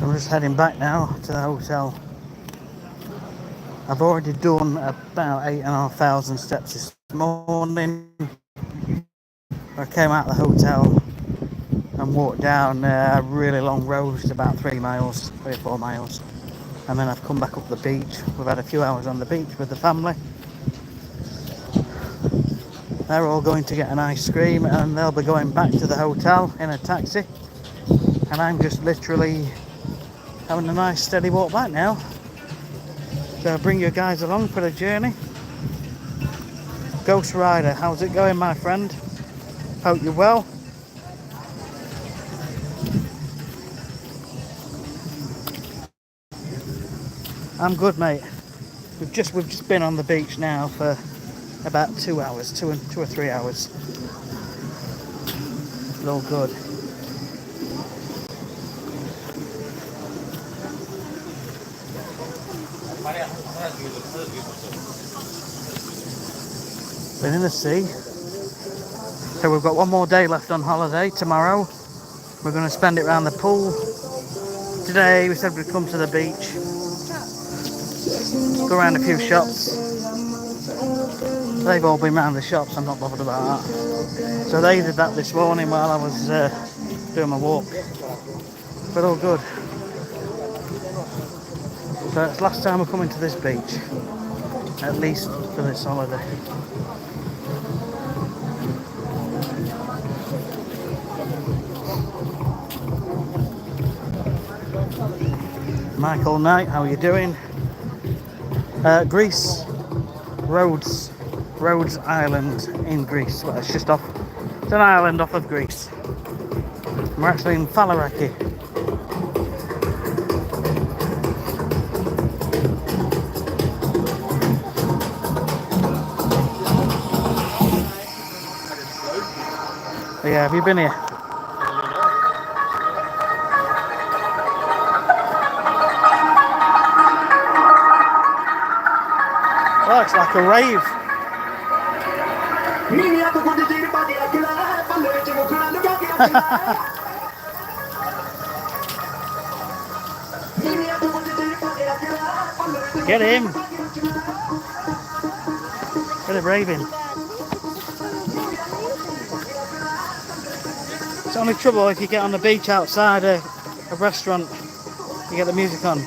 I'm just heading back now to the hotel. I've already done about 8,500 steps this morning. I came out of the hotel and walked down a really long road, just about 3 or 4 miles. And then I've come back up the beach. We've had a few hours on the beach with the family. They're all going to get an ice cream and they'll be going back to the hotel in a taxi. And I'm just literally having a nice steady walk back now. So bring you guys along for the journey. Ghost Rider, how's it going, my friend? Hope you're well. I'm good, mate. We've just been on the beach now for about 2 hours, 2 or 3 hours. It's all good. Been in the sea. So we've got one more day left on holiday. Tomorrow we're going to spend it around the pool. Today we said we'd come to the beach, go around a few shops. They've all been around the shops, I'm not bothered about that. So they did that this morning while I was doing my walk. But all good. So it's the last time we're coming to this beach, at least for this holiday. Michael Knight, how are you doing? Greece, Rhodes Island in Greece. Well, it's just off. It's an island off of Greece. We're actually in Falaraki. Yeah, have you been here? Oh, it's like a rave. Get him. Bit of raving. It's only trouble if you get on the beach outside a restaurant, you get the music on.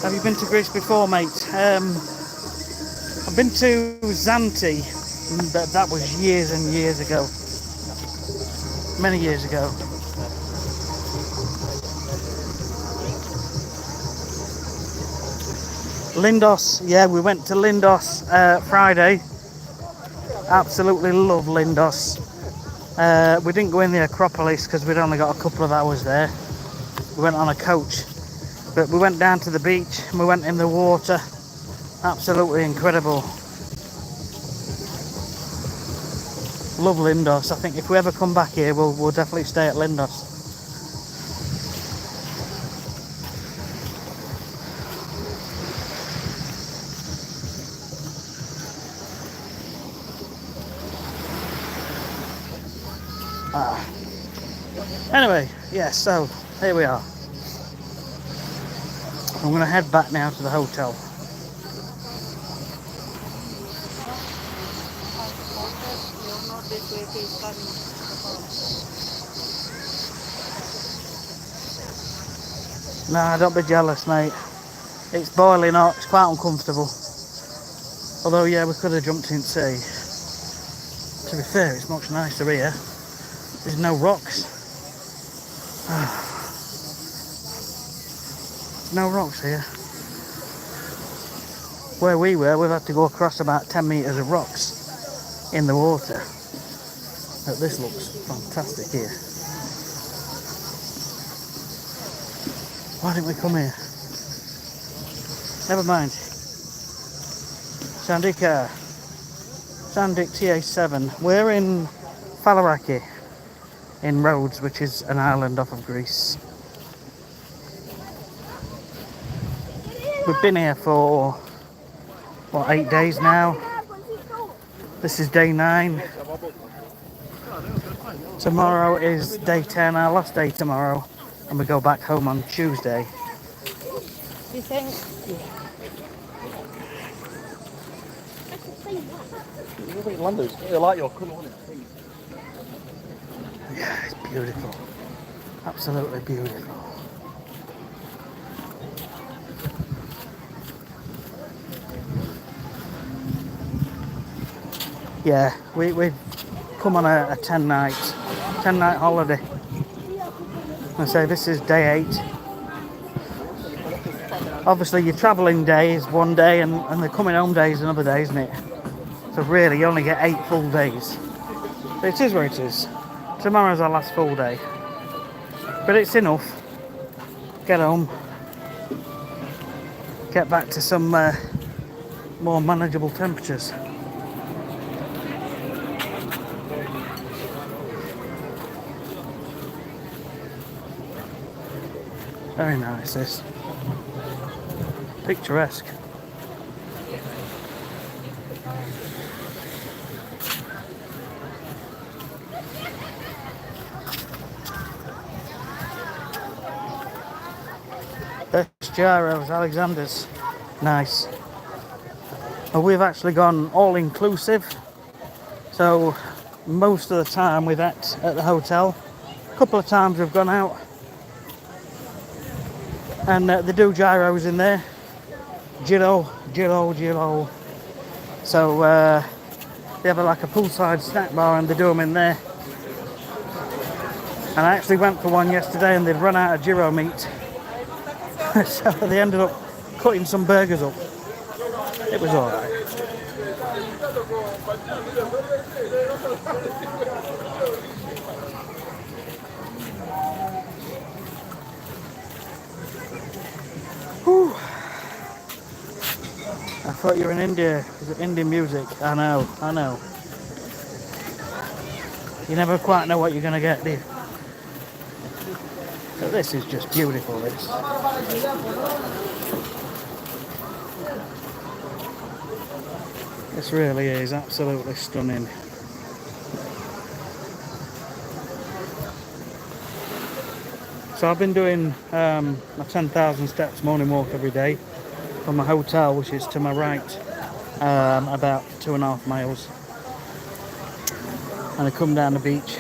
Have you been to Greece before, mate? I've been to Zante, but that was years and years ago. Many years ago. Lindos, yeah, we went to Lindos Friday. Absolutely love Lindos. We didn't go in the Acropolis because we'd only got a couple of hours there. We went on a coach. But we went down to the beach and we went in the water. Absolutely incredible. Love Lindos. I think if we ever come back here, we'll definitely stay at Lindos. Anyway, yeah, so here we are. I'm going to head back now to the hotel. Nah, don't be jealous, mate. It's boiling hot, it's quite uncomfortable. Although, yeah, we could have jumped in sea. To be fair, it's much nicer here. There's no rocks. No rocks here. Where we were, we've had to go across about 10 metres of rocks in the water. But this looks fantastic here. Why didn't we come here? Never mind. Sandik TA7. We're in Falaraki in Rhodes, which is an island off of Greece. We've been here for, what, 8 days now. This is day 9. Tomorrow is day 10, our last day tomorrow. and we go back home on Tuesday. Do you think? I like your colour, isn't it? Yeah, it's beautiful. Absolutely beautiful. Yeah, we've come on a 10 night holiday. I say this is day 8. Obviously your travelling day is one day and the coming home day is another day, isn't it? So really you only get 8 full days. But it is what it is. Tomorrow's our last full day. But it's enough. Get home. Get back to some more manageable temperatures. Very nice this. Picturesque. Best gyros, Alexander's. Nice. Well, we've actually gone all inclusive. So most of the time we've ate at the hotel. A couple of times we've gone out. And they do gyros in there. Gyro. So they have like a poolside snack bar and they do them in there. And I actually went for one yesterday and they'd run out of gyro meat. So they ended up cutting some burgers up. It was alright. Whew. I thought you were in India. Is it Indian music? I know. You never quite know what you're going to get, do you? But this is just beautiful, this. This really is absolutely stunning. So I've been doing my 10,000 steps morning walk every day from my hotel, which is to my right, about 2.5 miles. And I come down the beach,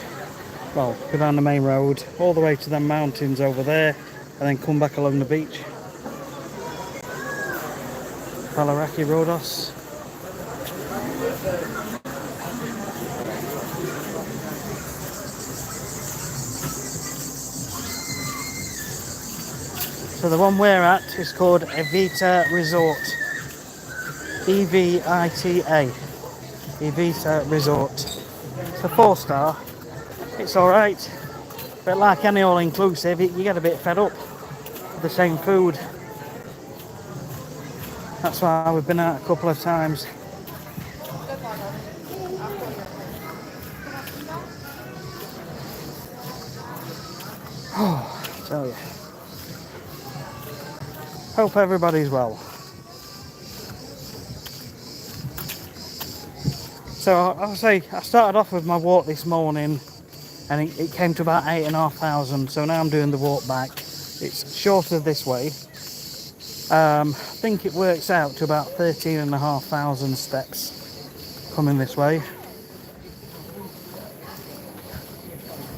well, go down the main road, all the way to the mountains over there, and then come back along the beach. Palaraki Rhodes. So the one we're at is called Evita Resort. E-V-I-T-A. Evita Resort. It's a 4-star. It's alright. But like any all-inclusive, you get a bit fed up with the same food. That's why we've been out a couple of times. Oh, I tell you. Hope everybody's well. So I'll say I started off with my walk this morning and it came to about 8,500. So now I'm doing the walk back. It's shorter this way. I think it works out to about 13,500 steps coming this way.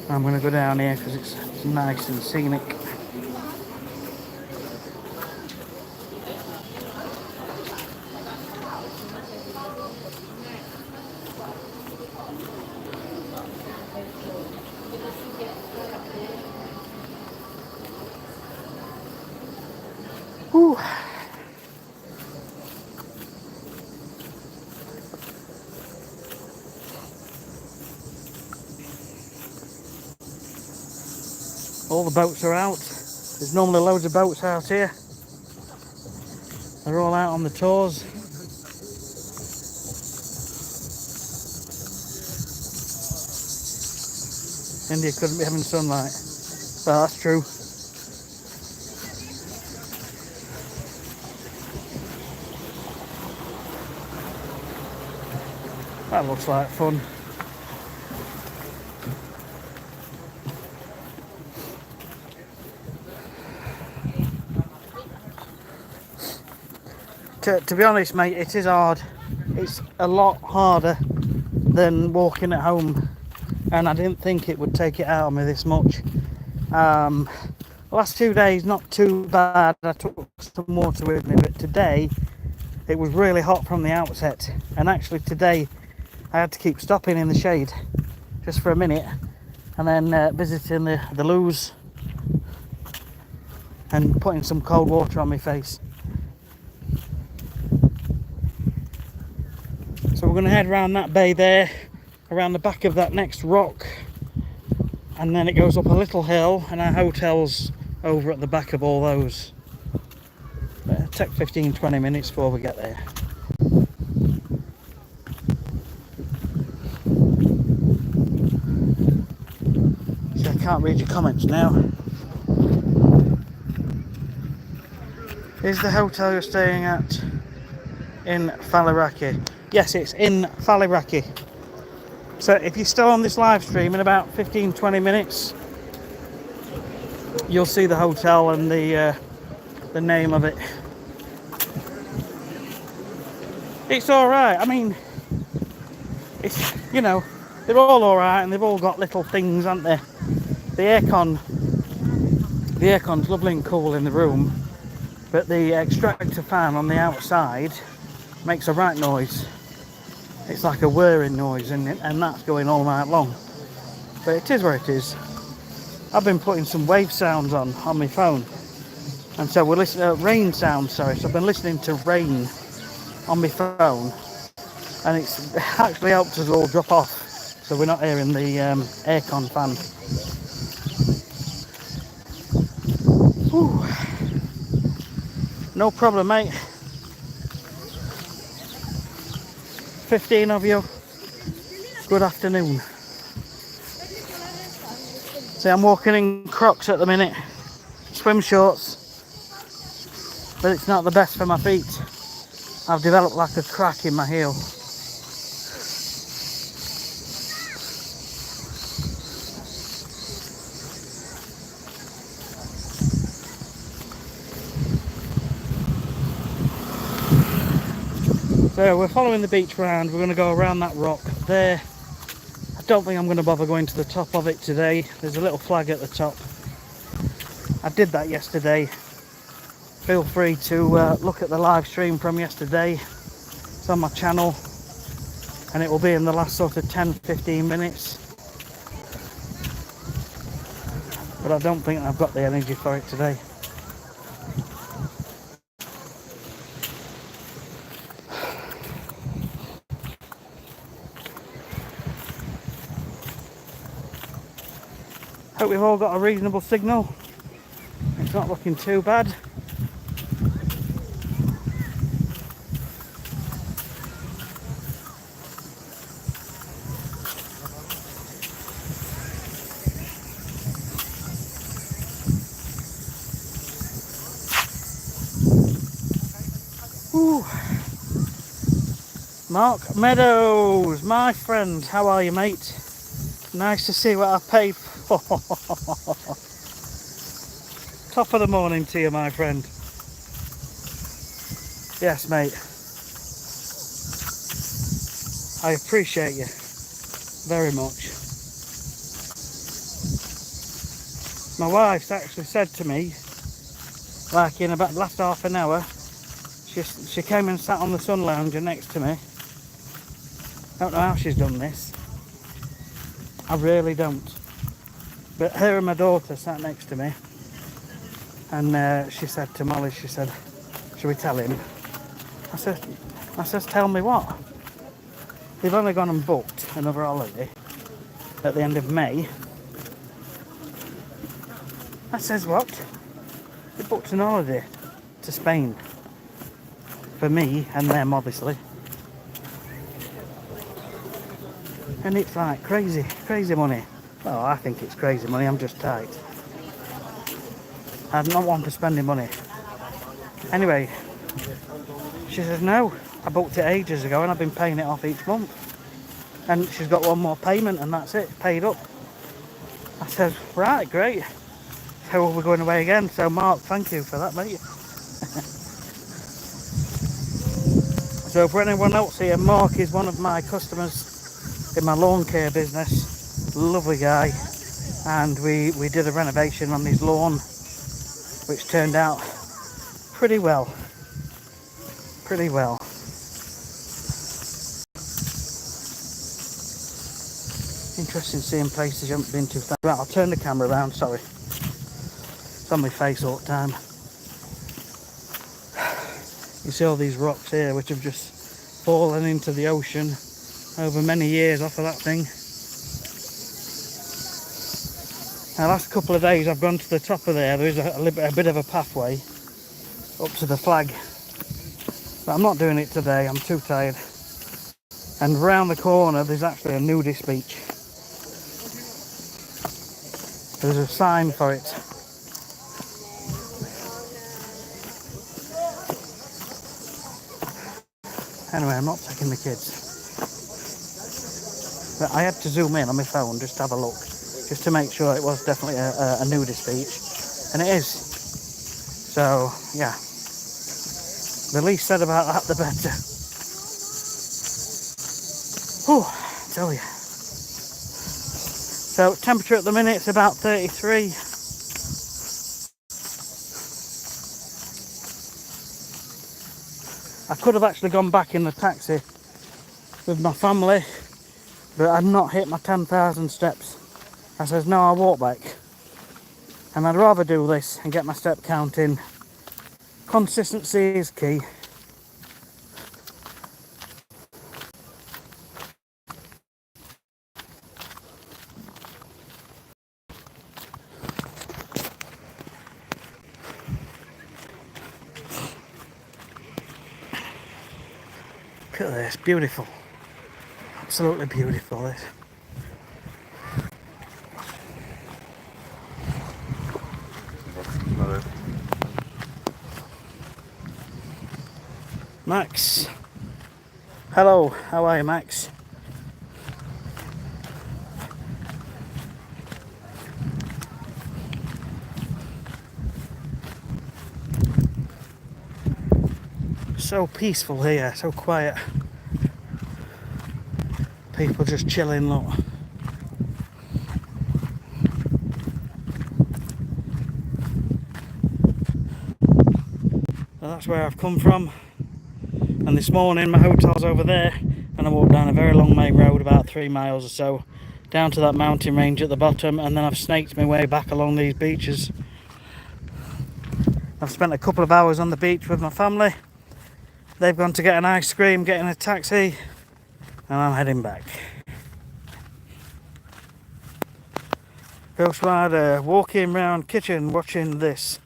I'm going to go down here because it's nice and scenic. Whew. All the boats are out. There's normally loads of boats out here. They're all out on the tours. India couldn't be having sunlight. Well, that's true. That looks like fun. to be honest, mate, it is hard. It's a lot harder than walking at home, and I didn't think it would take it out of me this much. The last 2 days, not too bad. I took some water with me, but today it was really hot from the outset, and actually today I had to keep stopping in the shade just for a minute, and then visiting the loos and putting some cold water on my face. So we're going to head around that bay there, around the back of that next rock, and then it goes up a little hill, and our hotel's over at the back of all those. It'll take 15-20 minutes before we get there. So I can't read your comments now. Is the hotel you're staying at in Faliraki? Yes, it's in Faliraki. So if you're still on this live stream, in about 15-20 minutes you'll see the hotel and the name of it. It's alright. I mean, it's, you know, they're all alright, and they've all got little things, aren't they? The aircon's lovely and cool in the room, but the extractor fan on the outside makes a right noise. It's like a whirring noise, and that's going all night long. But it is where it is. I've been putting some wave sounds on my phone, and so we're listening to rain sounds. So I've been listening to rain on my phone, and it's actually helped us all drop off, so we're not hearing the aircon fan. Whew. No problem, mate. 15 of you. Good afternoon. See, I'm walking in Crocs at the minute, swim shorts, but it's not the best for my feet. I've developed like a crack in my heel. So we're following the beach round. We're going to go around that rock there. I don't think I'm going to bother going to the top of it today. There's a little flag at the top. I did that yesterday. Feel free to look at the live stream from yesterday. It's on my channel, and it will be in the last sort of 10-15 minutes. But I don't think I've got the energy for it today. Hope we've all got a reasonable signal. It's not looking too bad. Ooh. Mark Meadows, my friend, how are you, mate? Nice to see what I paid for. Top of the morning to you, my friend. Yes, mate. I appreciate you very much. My wife's actually said to me, like in about the last half an hour, she came and sat on the sun lounger next to me. Don't know how she's done this. I really don't. But her and my daughter sat next to me, and she said to Molly, she said, "Shall we tell him?" I says, "Tell me what?" They've only gone and booked another holiday at the end of May. I says, "What?" They booked an holiday to Spain. For me and them, obviously. And it's like crazy money. Well, I think it's crazy money, I'm just tight. I'm not one for spending money. Anyway, she says, "No, I booked it ages ago and I've been paying it off each month. And she's got one more payment and that's it, paid up." I said, "Right, great. So we're going away again." So Mark, thank you for that, mate. So for anyone else here, Mark is one of my customers in my lawn care business. Lovely guy. And we did a renovation on his lawn, which turned out pretty well. Pretty well. Interesting seeing places you haven't been to. Right, I'll turn the camera around, sorry. It's on my face all the time. You see all these rocks here which have just fallen into the ocean over many years off of that thing. Now, the last couple of days I've gone to the top of there. There is a bit of a pathway up to the flag. But I'm not doing it today, I'm too tired. And round the corner there's actually a nudist beach. There's a sign for it. Anyway, I'm not taking the kids. But I had to zoom in on my phone just to have a look, just to make sure it was definitely a nudist beach. And it is. So, yeah. The least said about that, the better. Whew, I tell you. So, temperature at the minute is about 33. I could have actually gone back in the taxi with my family, but I'd not hit my 10,000 steps. I says, no, I'll walk back. And I'd rather do this and get my step count in. Consistency is key. Look at this, beautiful. Absolutely beautiful, this. Max. Hello, how are you, Max? So peaceful here, so quiet. People just chilling, look. So that's where I've come from. And this morning my hotel's over there, and I walked down a very long main road, about 3 miles or so, down to that mountain range at the bottom, and then I've snaked my way back along these beaches. I've spent a couple of hours on the beach with my family. They've gone to get an ice cream, getting a taxi, and I'm heading back. Ghost Rider, walking around kitchen watching this.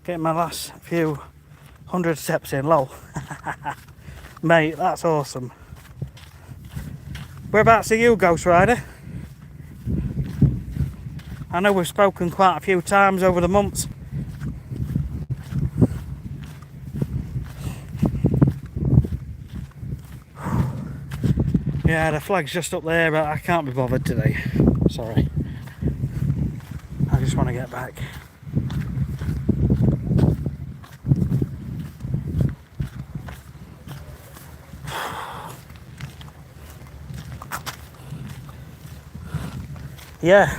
Getting my last few 100 steps in, lol. Mate, that's awesome. Whereabouts are you, Ghost Rider? I know we've spoken quite a few times over the months. Yeah, the flag's just up there, but I can't be bothered today. Sorry. I just want to get back. Yeah,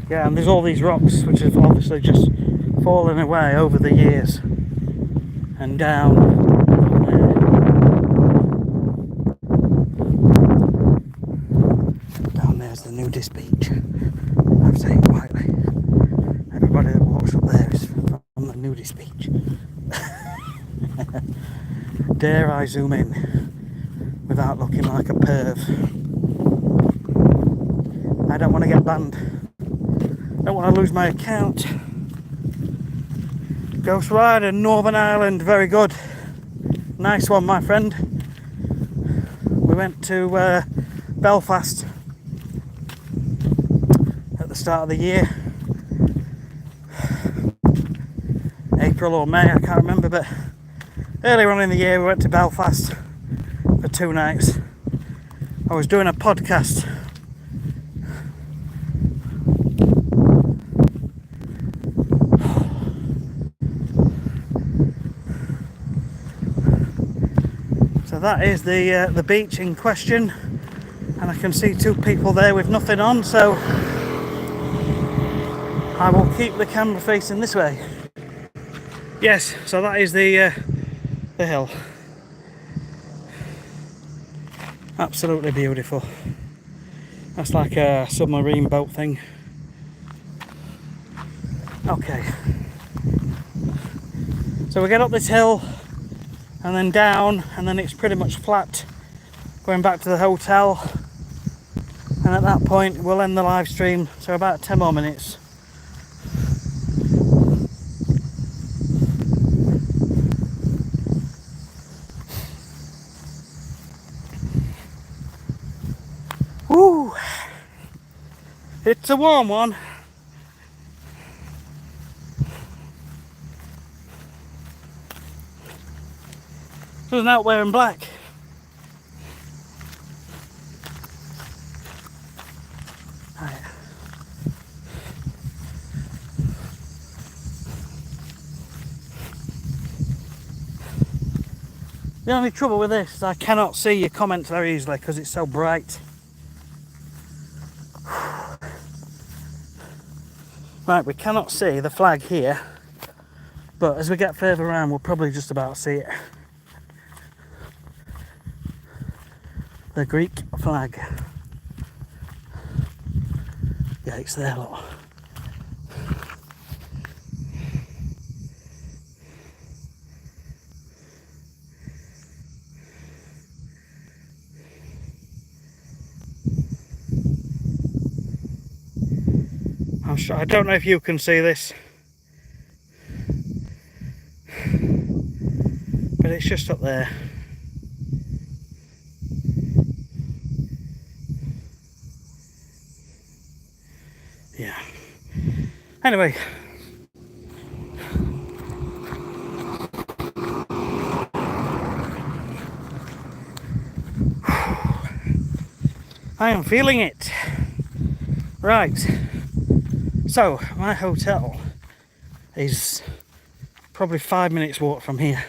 and there's all these rocks which have obviously just fallen away over the years and down there. Down there's the nudist beach. I'm saying quietly. Everybody that walks up there is from the nudist beach. Dare I zoom in without looking like a perv? I don't want to get banned. Don't want to lose my account. Ghost Rider, Northern Ireland, very good. Nice one, my friend. We went to Belfast at the start of the year. April or May, I can't remember, but earlier on in the year we went to Belfast for 2 nights. I was doing a podcast. So that is the beach in question, and I can see two people there with nothing on, so I will keep the camera facing this way. Yes, so that is the hill. Absolutely beautiful. That's like a submarine boat thing. Okay. So we get up this hill and then down, and then it's pretty much flat going back to the hotel, and at that point we'll end the live stream, so about 10 more minutes. Woo! It's a warm one. Doesn't out wearing black. Right. The only trouble with this is I cannot see your comments very easily because it's so bright. Right, we cannot see the flag here, but as we get further around we'll probably just about see it. The Greek flag. Yeah, it's there, look. I don't know if you can see this, but it's just up there. Yeah. Anyway. I am feeling it. Right. So, my hotel is probably 5 minutes walk from here.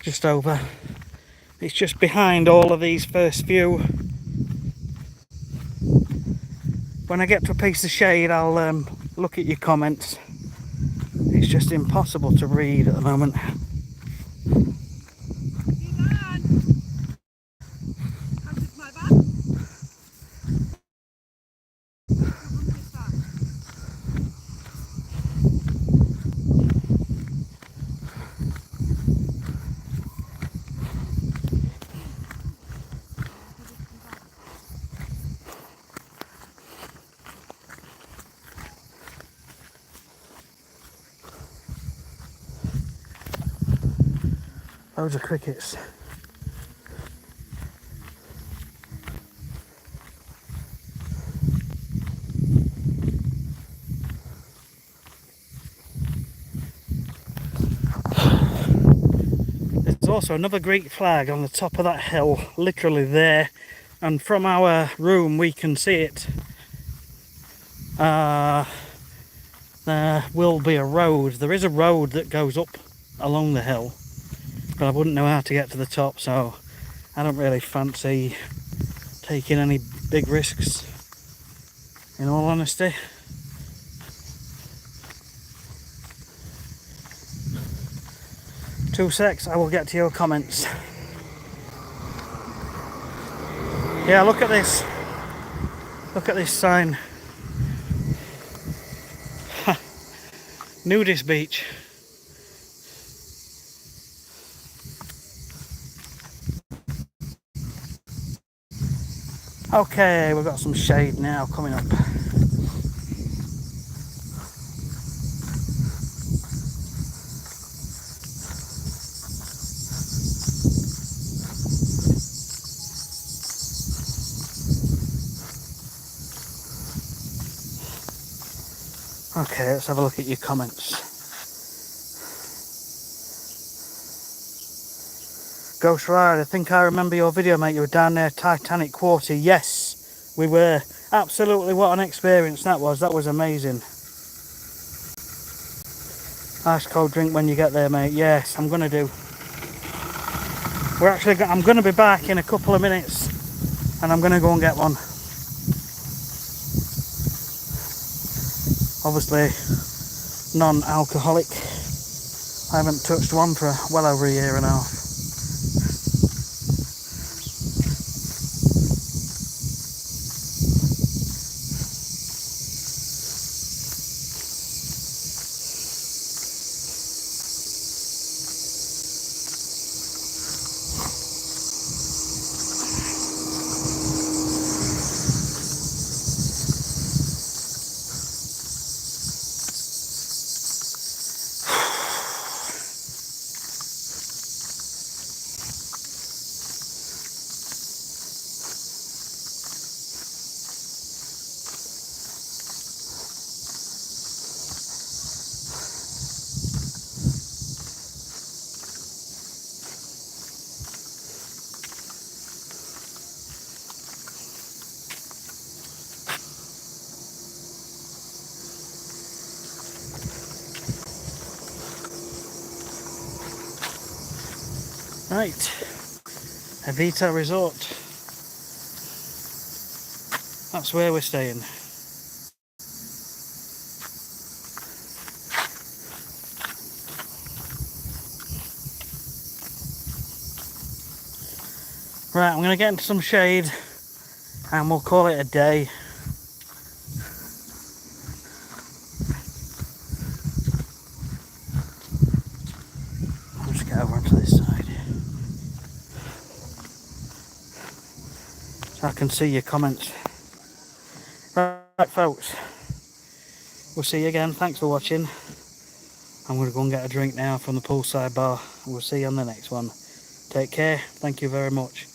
Just over. It's just behind all of these first few. When I get to a piece of shade, I'll look at your comments. It's just impossible to read at the moment. Loads of crickets. There's also another Greek flag on the top of that hill, literally there, and from our room we can see it. There will be a road. There is a road that goes up along the hill, but I wouldn't know how to get to the top, so I don't really fancy taking any big risks, in all honesty. Two secs, I will get to your comments. Yeah, look at this. Look at this sign. Nudist beach. Okay, we've got some shade now coming up. Okay, let's have a look at your comments. Ghost Ride, I think I remember your video, mate. You were down there, Titanic Quarter. Yes, we were. Absolutely, what an experience that was. That was amazing. Ice cold drink when you get there, mate. Yes, I'm going to do. I'm going to be back in a couple of minutes, and I'm going to go and get one. Obviously, non-alcoholic. I haven't touched one for well over a year and a half. Right, Evita Resort. That's where we're staying. Right, I'm going to get into some shade and we'll call it a day. I'll just get over onto this side so I can see your comments. Right folks, we'll see you again. Thanks for watching. I'm going to go and get a drink now from the poolside bar. We'll see you on the next one. Take care. Thank you very much.